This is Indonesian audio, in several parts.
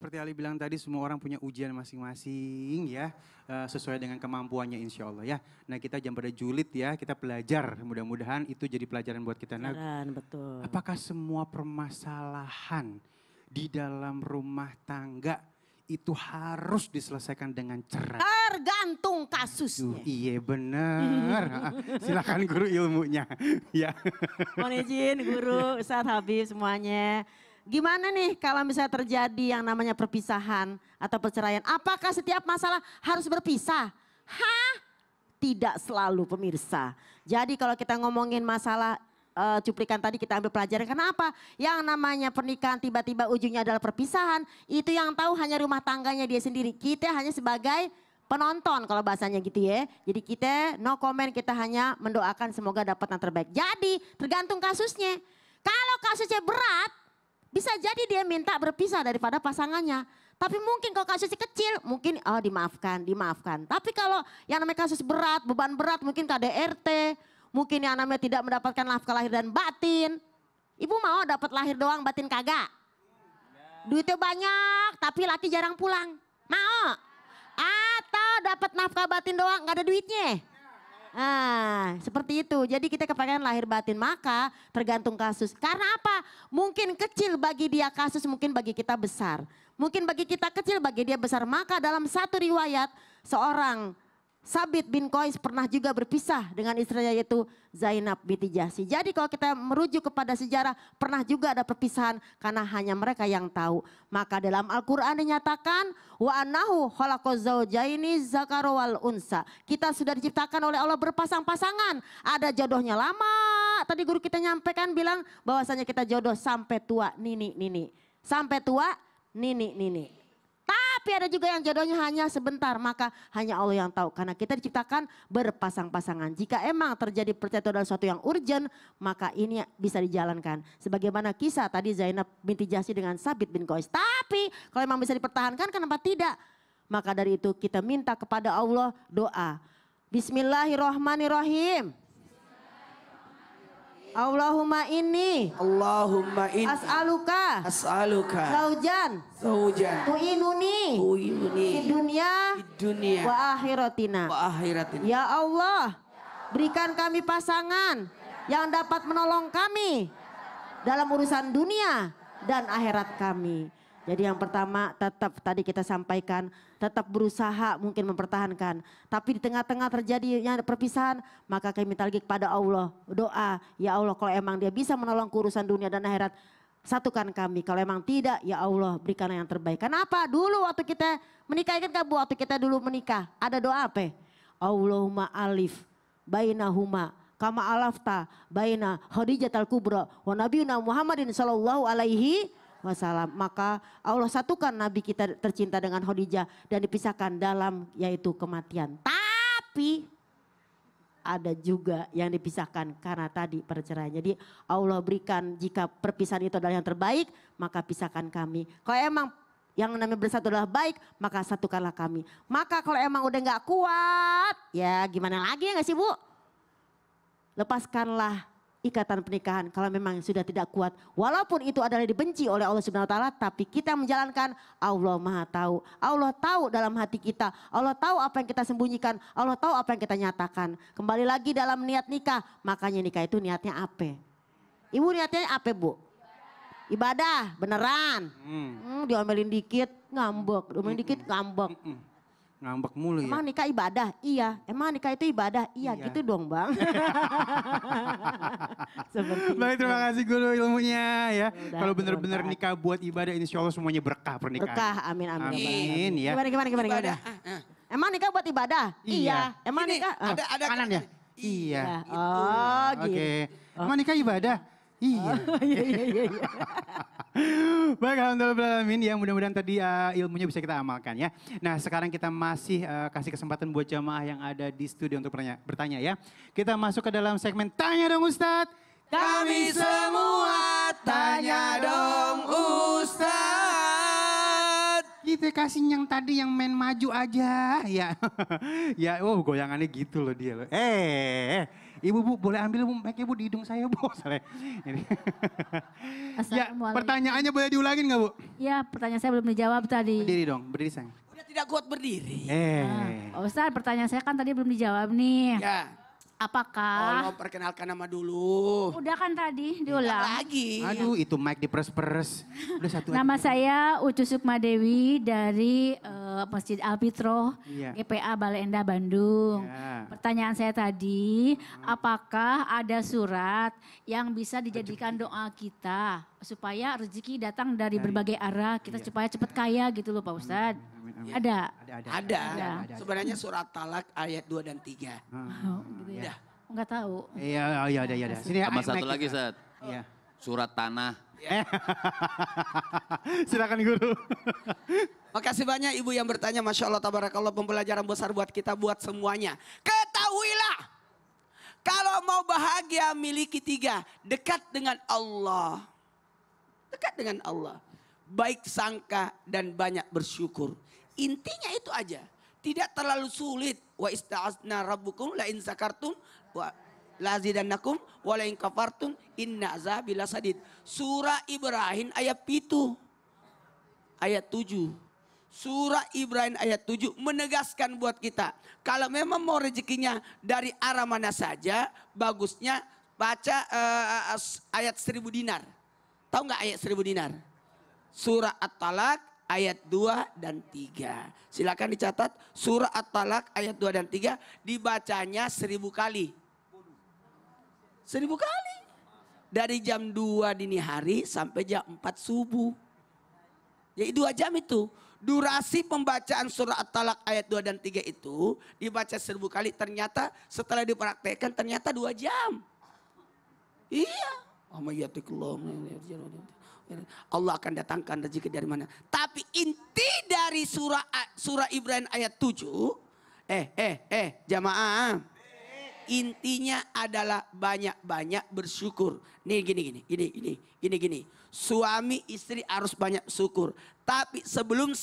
seperti Ali bilang tadi, semua orang punya ujian masing-masing ya. Sesuai dengan kemampuannya insya Allah ya. Nah kita jangan pada julid ya, kita belajar. Mudah-mudahan itu jadi pelajaran buat kita. Nah, Betul. apakah semua permasalahan di dalam rumah tangga itu harus diselesaikan dengan cerai? Tergantung kasusnya. Iya bener. Silakan guru ilmunya. Ya. Mohon izin guru, Ustadz Habib semuanya. Gimana nih kalau misalnya terjadi yang namanya perpisahan atau perceraian? Apakah setiap masalah harus berpisah? Hah? Tidak selalu pemirsa. Jadi kalau kita ngomongin masalah cuplikan tadi kita ambil pelajaran. Kenapa? Yang namanya pernikahan tiba-tiba ujungnya adalah perpisahan. Itu yang tahu hanya rumah tangganya dia sendiri. Kita hanya sebagai penonton kalau bahasanya gitu ya. Jadi kita no comment, kita hanya mendoakan semoga dapat yang terbaik. Jadi tergantung kasusnya. Kalau kasusnya berat, bisa jadi dia minta berpisah daripada pasangannya. Tapi mungkin kalau kasusnya kecil, mungkin dimaafkan. Tapi kalau yang namanya kasus berat, beban berat, mungkin KDRT, mungkin yang namanya tidak mendapatkan nafkah lahir dan batin. Ibu mau dapat lahir doang, batin kagak? Duitnya banyak, tapi laki jarang pulang. Mau? Atau dapat nafkah batin doang, nggak ada duitnya? Nah, seperti itu. Jadi kita kepengen lahir batin, maka tergantung kasus. Karena apa? Mungkin kecil bagi dia kasus, mungkin bagi kita besar. Mungkin bagi kita kecil, bagi dia besar. Maka dalam satu riwayat, seorang Sabit bin Qais pernah juga berpisah dengan istrinya yaitu Zainab binti Jahsy. Jadi kalau kita merujuk kepada sejarah, pernah juga ada perpisahan karena hanya mereka yang tahu. Maka dalam Al-Quran dinyatakan, wa annahu khalaqaz zaujaini dzakara wal unsa. Kita sudah diciptakan oleh Allah berpasang-pasangan. Ada jodohnya lama. Tadi guru kita nyampaikan bilang bahwasanya kita jodoh sampai tua nini. Sampai tua nini. Tapi ada juga yang jodohnya hanya sebentar, maka hanya Allah yang tahu. Karena kita diciptakan berpasang-pasangan. Jika emang terjadi perceraian adalah sesuatu yang urgent, maka ini bisa dijalankan. Sebagaimana kisah tadi Zainab binti Jahsy dengan Sabit bin Qais. Tapi kalau emang bisa dipertahankan, kenapa tidak? Maka dari itu kita minta kepada Allah doa. Bismillahirrahmanirrahim. Allahumma inni as'aluka zaujan tu'inuni di dunia wa akhiratina. Ya Allah, berikan kami pasangan yang dapat menolong kami dalam urusan dunia dan akhirat kami. Jadi yang pertama tetap tadi kita sampaikan, tetap berusaha mungkin mempertahankan. Tapi di tengah-tengah terjadinya perpisahan, maka kami minta lagi kepada Allah. Doa, ya Allah kalau emang dia bisa menolong urusan dunia dan akhirat, satukan kami. Kalau emang tidak, ya Allah berikan yang terbaik. Kenapa? Dulu waktu kita menikah, kan waktu kita dulu menikah, ada doa apa? Allahumma alif bainahuma kama alafta baina Khadijatul Kubra wa nabiyuna Muhammadin sallallahu alaihi wasallam. Maka Allah satukan Nabi kita tercinta dengan Khadijah dan dipisahkan dalam yaitu kematian. Tapi ada juga yang dipisahkan karena tadi perceraian. Jadi Allah berikan jika perpisahan itu adalah yang terbaik, maka pisahkan kami. Kalau emang yang namanya bersatu adalah baik, maka satukanlah kami. Maka kalau emang udah gak kuat, ya gimana lagi ya gak sih Bu? Lepaskanlah ikatan pernikahan kalau memang sudah tidak kuat. Walaupun itu adalah dibenci oleh Allah Subhanahu wa taala, tapi kita menjalankan, Allah Maha tahu. Allah tahu dalam hati kita. Allah tahu apa yang kita sembunyikan. Allah tahu apa yang kita nyatakan. Kembali lagi dalam niat nikah. Makanya nikah itu niatnya apa? Ibu niatnya apa, Bu? Ibadah, beneran. Diomelin dikit ngambek, diomelin dikit ngambek. Ngambek mulu ya. Emang nikah ibadah? Iya. Emang nikah itu ibadah? Iya, gitu dong Bang. Seperti Baik, terima kasih guru ilmunya ya. Kalau benar-benar berkat. nikah buat ibadah, insya Allah semuanya berkah pernikahan. Berkah, amin. Amin ya. Gimana? Emang nikah buat ibadah? Iya. Emang Ini nikah? ada Kanan ya? Iya. Iya. Oh gitu. Oke. Emang nikah ibadah? Iya. Iya. Baik, alhamdulillah ya, mudah-mudahan tadi ilmunya bisa kita amalkan ya. Nah sekarang kita masih kasih kesempatan buat jamaah yang ada di studio untuk bertanya ya. Kita masuk ke dalam segmen Tanya Dong Ustadz. Kami semua tanya dong Ustadz. Kita kasih yang tadi yang main maju aja ya. Ya, oh goyangannya gitu loh dia loh. Ibu, Bu, boleh ambil Bu, mic-nya Bu di hidung saya Bu. Soalnya ini. Ya, Assalamualaikum. pertanyaannya boleh diulangin nggak Bu? Ya, pertanyaan saya belum dijawab tadi. Berdiri dong, berdiri sayang. Udah tidak kuat berdiri. Pak Ustadz, pertanyaan saya kan tadi belum dijawab nih. Ya. Apakah? Tolong perkenalkan nama dulu. Udah kan tadi Ulang diulang. lagi. Aduh, itu mic diperes-peres. Udah satu aja. Nama saya Ucu Sukmadewi dari Masjid Al-Fitroh, Iya. GPA Bale Endah Bandung. Ya. Pertanyaan saya tadi, apakah ada surat yang bisa dijadikan doa kita supaya rezeki datang dari berbagai arah, kita supaya cepat kaya gitu loh Pak Ustadz. Amin. Ada? Ada. Sebenarnya surat Talak ayat 2 dan 3. Oh, gitu ya. Udah. Enggak tahu. Iya, oh, iya, ada. Sini Sama mic satu lagi, kita. Sat. Iya. Surat tanah. Silakan Guru. Makasih banyak ibu yang bertanya. Masya Allah, tabarakallah, pembelajaran besar buat kita, buat semuanya. Ketahuilah, kalau mau bahagia miliki 3. Dekat dengan Allah. Dekat dengan Allah. Baik sangka dan banyak bersyukur. Intinya itu aja. Tidak terlalu sulit. Wa ista'azna rabbukum la in zakartum wa lazidannakum wa la in kafartum inna azabi lasadid. Surah Ibrahim ayat 7. Ayat 7. Surah Ibrahim ayat 7 menegaskan buat kita. Kalau memang mau rezekinya dari arah mana saja, bagusnya baca ayat 1000 dinar. Tahu nggak ayat 1000 dinar? Surah At-Talaq ayat 2 dan 3. Silakan dicatat surah At-Talaq ayat 2 dan 3 dibacanya 1000 kali. 1000 kali. Dari jam 2 dini hari sampai jam 4 subuh. Jadi 2 jam itu. Durasi pembacaan surah At-Talaq ayat 2 dan 3 itu dibaca 1000 kali. Ternyata setelah dipraktekkan ternyata 2 jam. Iya. Allah akan datangkan rezeki dari mana. Tapi inti dari surah Ibrahim ayat 7. Jamaah. Intinya adalah banyak-banyak bersyukur. Nih gini. Suami istri harus banyak syukur. Tapi sebelum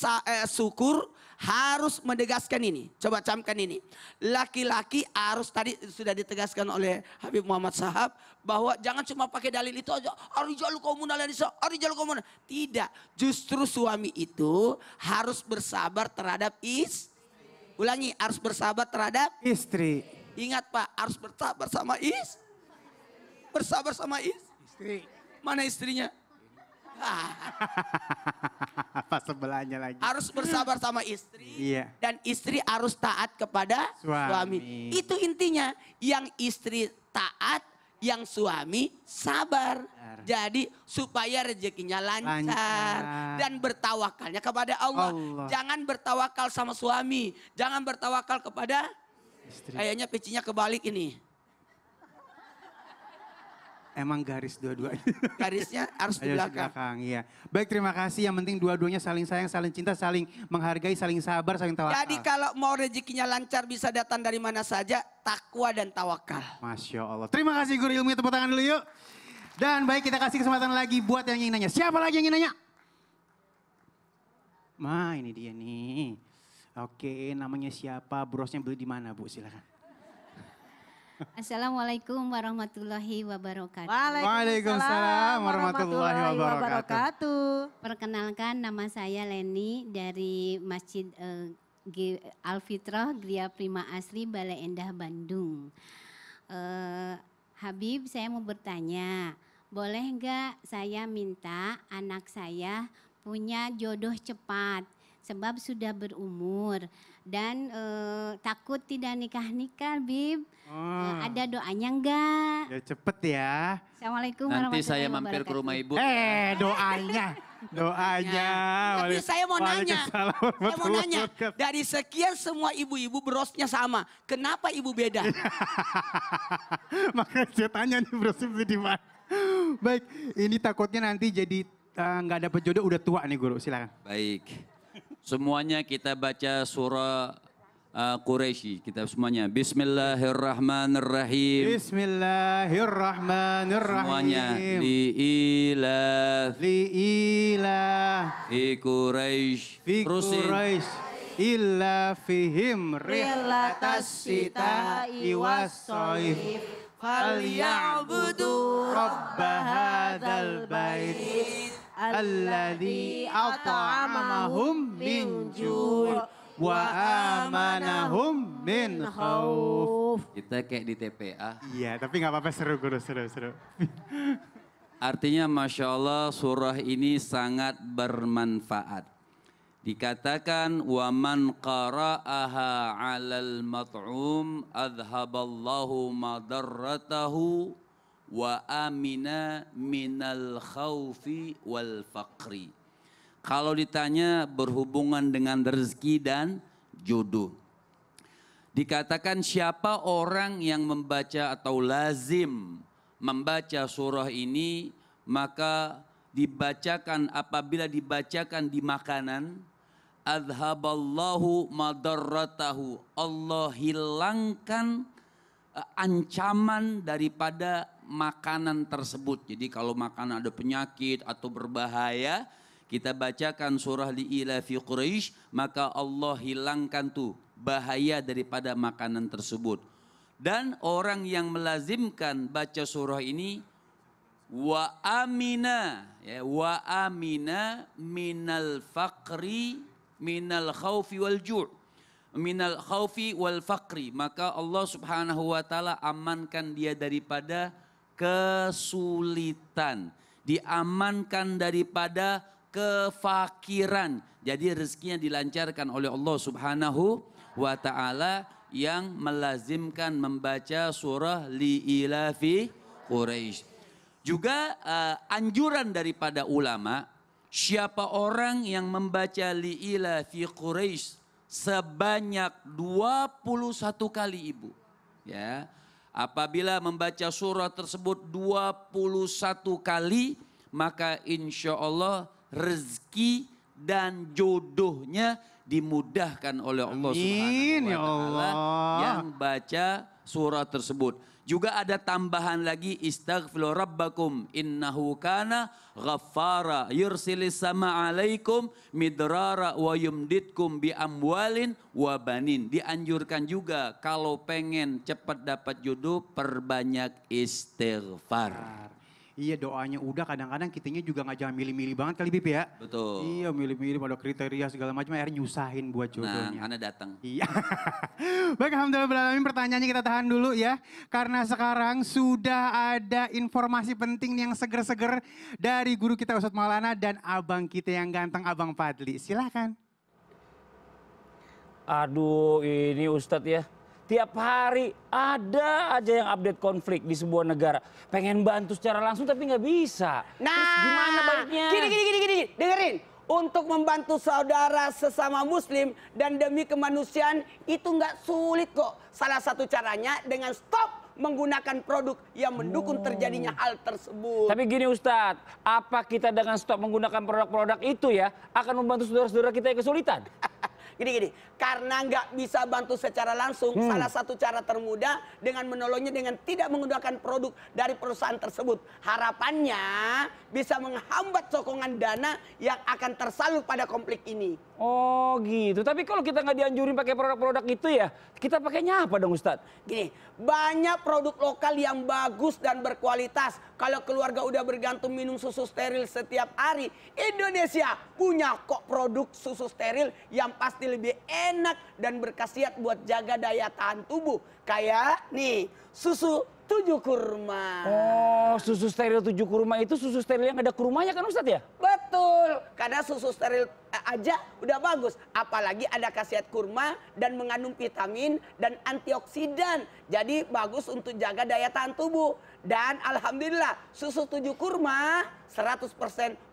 syukur harus menegaskan ini. Coba camkan ini. Laki-laki harus tadi sudah ditegaskan oleh Habib Muhammad Sahab. Bahwa jangan cuma pakai dalil itu aja. Arijalu qawmun 'ala nisa. Arijalu qawmun. Tidak. Justru suami itu harus bersabar terhadap Ulangi. Harus bersabar terhadap Istri. Ingat Pak, harus bersabar sama Bersabar sama Istri. Mana istrinya? Apa sebelahnya lagi? Harus bersabar sama istri. Iya. Dan istri harus taat kepada Suami. suami. Itu intinya. Yang istri taat, yang suami sabar. Jadi supaya rezekinya lancar. Dan bertawakalnya kepada Allah. Jangan bertawakal sama suami. Jangan bertawakal kepada Istri. kayaknya pecinya kebalik ini. Emang garis dua-duanya. Garisnya harus di Ada belakang. Iya. Baik, terima kasih. Yang penting dua-duanya saling sayang, saling cinta, saling menghargai, saling sabar, saling tawakal. Jadi kalau mau rezekinya lancar bisa datang dari mana saja, takwa dan tawakal. Masya Allah. Terima kasih Guru Ilmunya, tepuk tangan dulu yuk. Dan baik, kita kasih kesempatan lagi buat yang ingin nanya. Siapa lagi yang ingin nanya? Ini dia nih. Oke, namanya siapa? Brosnya beli di mana Bu? Silakan. Assalamualaikum warahmatullahi wabarakatuh. Waalaikumsalam warahmatullahi wabarakatuh. Perkenalkan, nama saya Leni dari Masjid Al-Fitroh Gria Prima Asri Bale Endah Bandung. Habib, saya mau bertanya, boleh nggak saya minta anak saya punya jodoh cepat? Sebab sudah berumur dan takut tidak nikah-nikah, Bib. Ada doanya enggak? Ya cepet ya. Assalamualaikum Nanti warahmatullahi saya mampir ke wabarakatuh. rumah ibu. Doanya. Doanya. Tapi saya mau nanya, Waalaikumsalam saya mau warahmatullahi nanya, wabarakatuh. dari sekian semua ibu-ibu brosnya sama, kenapa ibu beda? Makanya saya tanya nih brosnya beli di mana. Baik, ini takutnya nanti jadi nggak dapet jodoh udah tua nih Guru, silakan. Baik. Semuanya kita baca surah Quraisy. Kita semuanya. Bismillahirrahmanirrahim. Bismillahirrahmanirrahim. Semuanya. Liilaf. Liilah. Fi Quraisy. Fi Terusin. Quraisy. Illa fihim rihlatas sita'i was soif. falyabudu rabba hadzal bait alladzi at'amahum min ju' wa amanahum min khauf. Kita kayak di TPA. Iya, tapi nggak apa-apa, seru guru, seru. Artinya Masya Allah surah ini sangat bermanfaat. Dikatakan waman qara'aha 'alal mat'um adhaballahu madarratahu wa amina minal khaufi wal faqri. Kalau ditanya berhubungan dengan rezeki dan jodoh. Dikatakan siapa orang yang membaca atau lazim membaca surah ini, maka dibacakan, apabila dibacakan di makanan, adhaballahu madarratahu, Allah hilangkan ancaman daripada makanan tersebut. Jadi kalau makanan ada penyakit atau berbahaya, kita bacakan surah Li'ilafi Quraisy, maka Allah hilangkan tuh bahaya daripada makanan tersebut. Dan orang yang melazimkan baca surah ini, wa amina, ya, wa amina minal faqri minal khaufi wal ju', minal khaufi wal faqri, maka Allah Subhanahu wa taala amankan dia daripada kesulitan, diamankan daripada kefakiran. Jadi rezekinya dilancarkan oleh Allah Subhanahu wa taala yang melazimkan membaca surah Li'ilafi Quraisy. Juga anjuran daripada ulama, siapa orang yang membaca Li'ilafi Quraisy sebanyak 21 kali ibu. Ya, apabila membaca surah tersebut 21 kali, maka insya Allah rezeki dan jodohnya dimudahkan oleh Allah Subhanahu wa taala yang baca surah tersebut. Juga ada tambahan lagi, istaghfiru rabbakum innahu kana ghaffara yursilis sama alaikum midrara wa yumditkum bi amwalin wa banin. Dianjurkan juga kalau pengen cepat dapat jodoh, perbanyak istighfar. Iya, doanya udah, kadang-kadang kitanya juga nggak jangan milih-milih banget kali Bib ya. Betul. Iya, milih-milih pada kriteria segala macam, akhirnya nyusahin buat jodohnya. Nah, Anda datang. Iya. Baik, alhamdulillah, pertanyaannya kita tahan dulu ya. Karena sekarang sudah ada informasi penting yang seger-seger dari guru kita Ustadz Maulana dan abang kita yang ganteng, Abang Fadli. Silakan. Aduh, ini Ustadz ya. Tiap hari ada aja yang update konflik di sebuah negara. Pengen bantu secara langsung tapi nggak bisa. Nah, terus gimana baiknya? Gini, dengerin. Untuk membantu saudara sesama muslim dan demi kemanusiaan itu nggak sulit kok. Salah satu caranya dengan stop menggunakan produk yang mendukung terjadinya hal tersebut. Tapi gini Ustadz, apa kita dengan stop menggunakan produk-produk itu ya akan membantu saudara-saudara kita yang kesulitan? Gini, karena nggak bisa bantu secara langsung, salah satu cara termudah dengan menolongnya dengan tidak menggunakan produk dari perusahaan tersebut. Harapannya bisa menghambat sokongan dana yang akan tersalur pada konflik ini. Oh gitu, tapi kalau kita nggak dianjurin pakai produk-produk itu ya, kita pakainya apa dong Ustadz? Gini, banyak produk lokal yang bagus dan berkualitas. Kalau keluarga udah bergantung minum susu steril setiap hari, Indonesia punya kok produk susu steril yang pasti lebih enak dan berkhasiat buat jaga daya tahan tubuh. Kayak nih, susu 7 kurma. Oh, susu steril 7 kurma itu susu steril yang ada kurmanya kan Ustadz ya? Betul, karena susu steril aja udah bagus. Apalagi ada khasiat kurma dan mengandung vitamin dan antioksidan. Jadi bagus untuk jaga daya tahan tubuh. Dan alhamdulillah susu 7 kurma 100%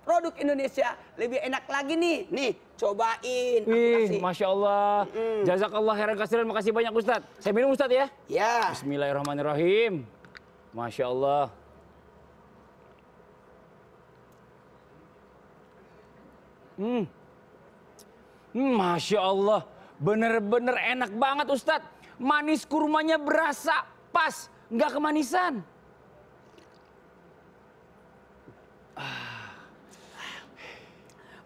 produk Indonesia. Lebih enak lagi nih. Nih, cobain. Wih, Masya Allah. Jazakallah khairan kasiran, makasih banyak Ustadz. Saya minum Ustadz ya? Ya. Bismillahirrahmanirrahim. Masya Allah. Masya Allah. Bener-bener enak banget Ustadz. Manis kurmanya berasa pas, nggak kemanisan.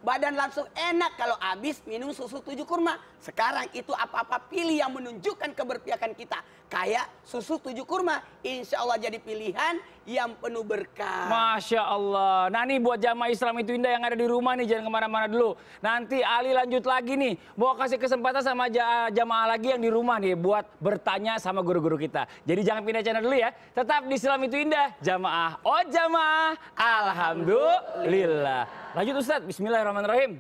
badan langsung enak kalau habis minum susu 7 kurma. Sekarang itu apa-apa pilih yang menunjukkan keberpihakan kita. Kayak susu 7 kurma, insya Allah jadi pilihan yang penuh berkah. Masya Allah. Nah nih buat jamaah Islam itu indah yang ada di rumah nih, jangan kemana-mana dulu. Nanti Ali lanjut lagi nih, mau kasih kesempatan sama jamaah lagi yang di rumah nih buat bertanya sama guru-guru kita. Jadi jangan pindah channel dulu ya. Tetap di Islam itu indah, jamaah. Oh jamaah, alhamdulillah. Lanjut Ustadz, bismillahirrahmanirrahim.